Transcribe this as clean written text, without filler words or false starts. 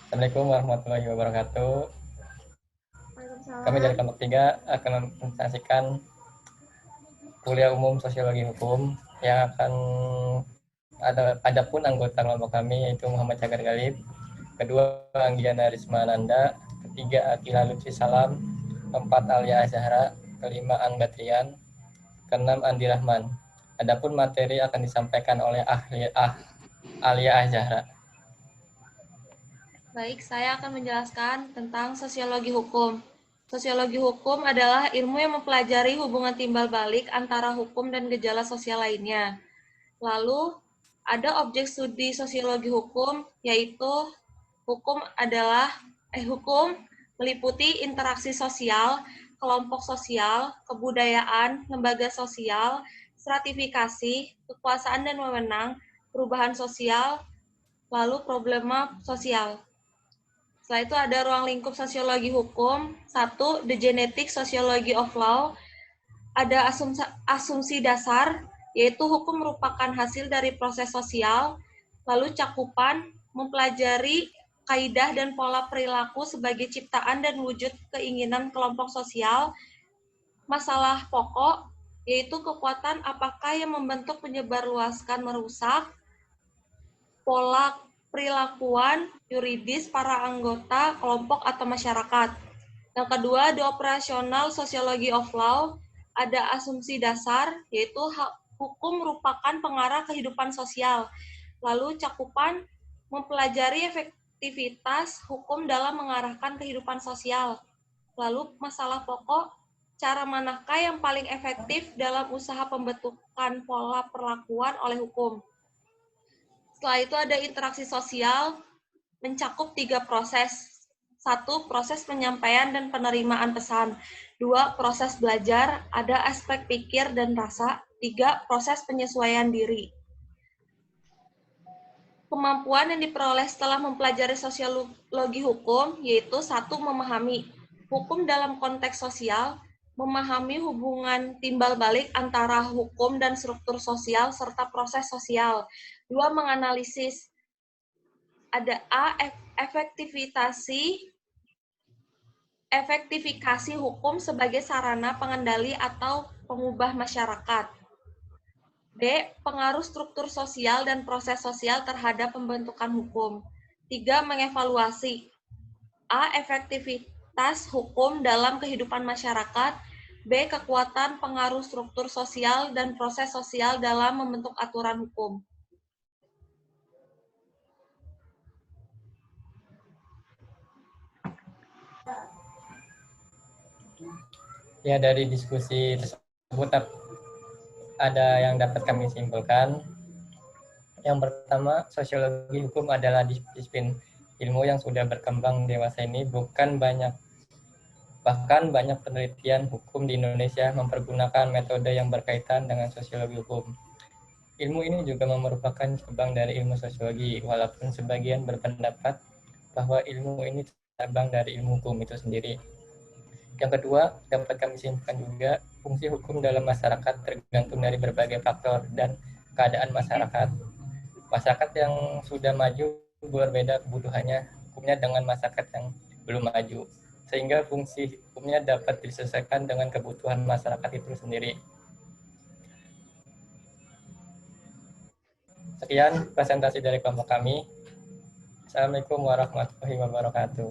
Assalamualaikum warahmatullahi wabarakatuh. Kami dari Waalaikumsalam. kelompok 3 akan mempresentasikan kuliah umum sosiologi hukum yang akan ada pun anggota kelompok kami yaitu Muhammad Cagar Galib, kedua Anggiana Rismananda, ketiga Akila Lutfi Salam, keempat Alia Azhara, kelima Angga Trian, keenam Andi Rahman. Adapun materi akan disampaikan oleh Alia Azhara. Baik, saya akan menjelaskan tentang sosiologi hukum. Sosiologi hukum adalah ilmu yang mempelajari hubungan timbal balik antara hukum dan gejala sosial lainnya. Lalu, ada objek studi sosiologi hukum, yaitu hukum meliputi interaksi sosial, kelompok sosial, kebudayaan, lembaga sosial, stratifikasi, kekuasaan dan wewenang, perubahan sosial, lalu problema sosial. Setelah itu ada ruang lingkup sosiologi hukum. 1. The Genetic Sociology of Law. Ada asumsi dasar, yaitu hukum merupakan hasil dari proses sosial. Lalu cakupan mempelajari kaidah dan pola perilaku sebagai ciptaan dan wujud keinginan kelompok sosial. Masalah pokok, yaitu kekuatan apakah yang membentuk, menyebarluaskan, merusak. Pola perilakuan yuridis para anggota kelompok atau masyarakat. Yang kedua, di operasional sosiologi of law, ada asumsi dasar, yaitu hukum merupakan pengarah kehidupan sosial. Lalu cakupan mempelajari efektivitas hukum dalam mengarahkan kehidupan sosial. Lalu masalah pokok, cara manakah yang paling efektif dalam usaha pembentukan pola perlakuan oleh hukum. Setelah itu ada interaksi sosial, mencakup 3 proses. 1. Proses penyampaian dan penerimaan pesan. 2. Proses belajar, ada aspek pikir dan rasa. 3. Proses penyesuaian diri. Kemampuan yang diperoleh setelah mempelajari sosiologi hukum, yaitu 1. Memahami hukum dalam konteks sosial, memahami hubungan timbal balik antara hukum dan struktur sosial serta proses sosial. 2. Menganalisis. Ada A, efektifikasi hukum sebagai sarana pengendali atau pengubah masyarakat. B, pengaruh struktur sosial dan proses sosial terhadap pembentukan hukum. 3. Mengevaluasi. A, efektivitas hukum dalam kehidupan masyarakat. B, kekuatan pengaruh struktur sosial dan proses sosial dalam membentuk aturan hukum. Ya, dari diskusi tersebut ada yang dapat kami simpulkan. Yang pertama, sosiologi hukum adalah disiplin ilmu yang sudah berkembang dewasa ini. Bahkan banyak penelitian hukum di Indonesia mempergunakan metode yang berkaitan dengan sosiologi hukum. Ilmu ini juga merupakan cabang dari ilmu sosiologi, walaupun sebagian berpendapat bahwa ilmu ini cabang dari ilmu hukum itu sendiri. Yang kedua, dapat kami simpulkan juga, fungsi hukum dalam masyarakat tergantung dari berbagai faktor dan keadaan masyarakat. Masyarakat yang sudah maju berbeda kebutuhannya hukumnya dengan masyarakat yang belum maju, sehingga fungsi hukumnya dapat disesuaikan dengan kebutuhan masyarakat itu sendiri. Sekian presentasi dari kelompok kami. Assalamualaikum warahmatullahi wabarakatuh.